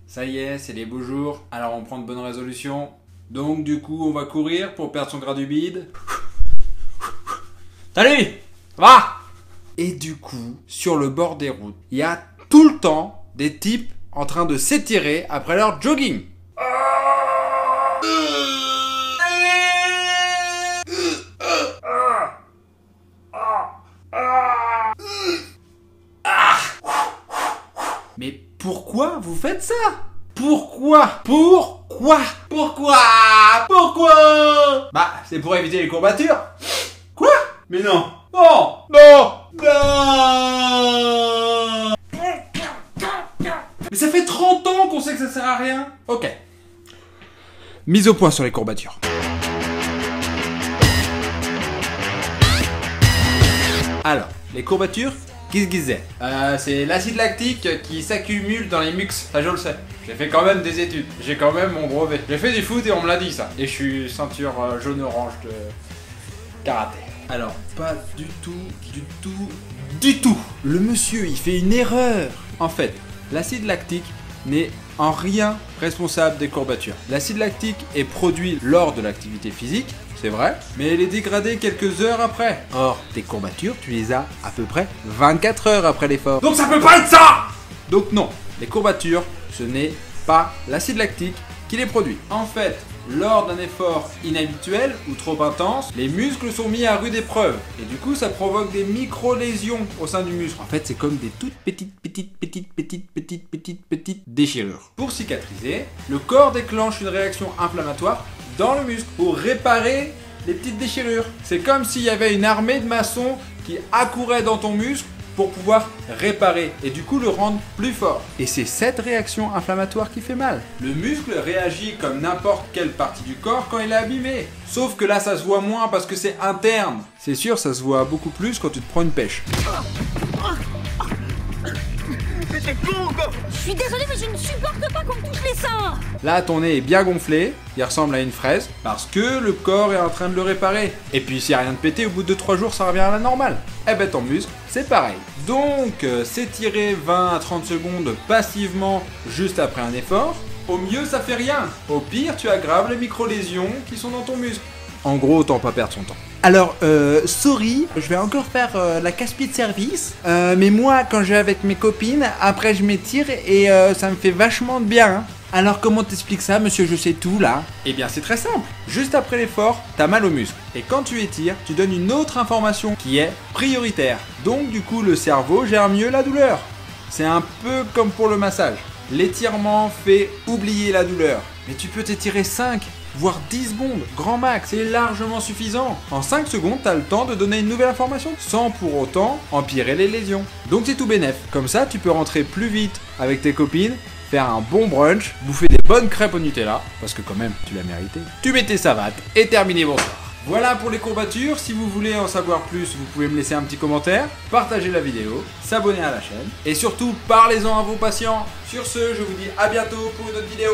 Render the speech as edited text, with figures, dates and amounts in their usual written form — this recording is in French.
Ça y est, c'est les beaux jours, alors on prend de bonnes résolutions. Donc du coup, on va courir pour perdre son gras du bide. Salut! Ça va? Et du coup, sur le bord des routes, il y a tout le temps des types en train de s'étirer après leur jogging. Mais pourquoi vous faites ça? Pourquoi? Bah, c'est pour éviter les courbatures. Quoi? Mais non. Non. Mais ça fait 30 ans qu'on sait que ça sert à rien. Ok. Mise au point sur les courbatures. Alors, les courbatures, qu'est-ce qu'ils c'est? C'est l'acide lactique qui s'accumule dans les muques. Ça, je le sais. J'ai fait quand même des études. J'ai quand même mon brevet. J'ai fait du foot et on me l'a dit, ça. Et je suis ceinture jaune-orange de karaté. Alors, pas du tout. Le monsieur, il fait une erreur. En fait, l'acide lactique n'est en rien responsable des courbatures. L'acide lactique est produit lors de l'activité physique, c'est vrai, mais il est dégradé quelques heures après. Or, tes courbatures, tu les as à peu près 24 heures après l'effort. Donc ça peut pas être ça! Donc non, les courbatures, ce n'est pas l'acide lactique qui les produit. En fait, lors d'un effort inhabituel ou trop intense, les muscles sont mis à rude épreuve. Et du coup, ça provoque des micro-lésions au sein du muscle. En fait, c'est comme des toutes petites déchirures. Pour cicatriser, le corps déclenche une réaction inflammatoire dans le muscle pour réparer les petites déchirures. C'est comme s'il y avait une armée de maçons qui accourait dans ton muscle pour pouvoir réparer et du coup le rendre plus fort. Et c'est cette réaction inflammatoire qui fait mal. Le muscle réagit comme n'importe quelle partie du corps quand il est abîmé. Sauf que là ça se voit moins parce que c'est interne. C'est sûr, ça se voit beaucoup plus quand tu te prends une pêche. Mais t'es con quoi! Je suis désolée mais je ne supporte pas qu'on me touche les seins. Là ton nez est bien gonflé, il ressemble à une fraise, parce que le corps est en train de le réparer. Et puis s'il n'y a rien de pété, au bout de 3 jours ça revient à la normale. Eh ben ton muscle, c'est pareil. Donc s'étirer 20 à 30 secondes passivement juste après un effort, au mieux ça fait rien. Au pire tu aggraves les micro-lésions qui sont dans ton muscle. En gros, autant pas perdre son temps. Alors, sorry, je vais encore faire la casse-pied de service. Mais moi, quand je vais avec mes copines, après je m'étire et ça me fait vachement de bien. Hein. Alors, comment t'expliques ça, monsieur je sais tout, là? Eh bien, c'est très simple. Juste après l'effort, t'as mal au muscle. Et quand tu étires, tu donnes une autre information qui est prioritaire. Donc, du coup, le cerveau gère mieux la douleur. C'est un peu comme pour le massage. L'étirement fait oublier la douleur. Mais tu peux t'étirer 5, voire 10 secondes, grand max, c'est largement suffisant. En 5 secondes, t'as le temps de donner une nouvelle information, sans pour autant empirer les lésions. Donc c'est tout bénef. Comme ça, tu peux rentrer plus vite avec tes copines, faire un bon brunch, bouffer des bonnes crêpes au Nutella, parce que quand même, tu l'as mérité. Tu mets tes savates et terminé, bonsoir. Voilà pour les courbatures, si vous voulez en savoir plus, vous pouvez me laisser un petit commentaire, partager la vidéo, s'abonner à la chaîne, et surtout, parlez-en à vos patients. Sur ce, je vous dis à bientôt pour une autre vidéo.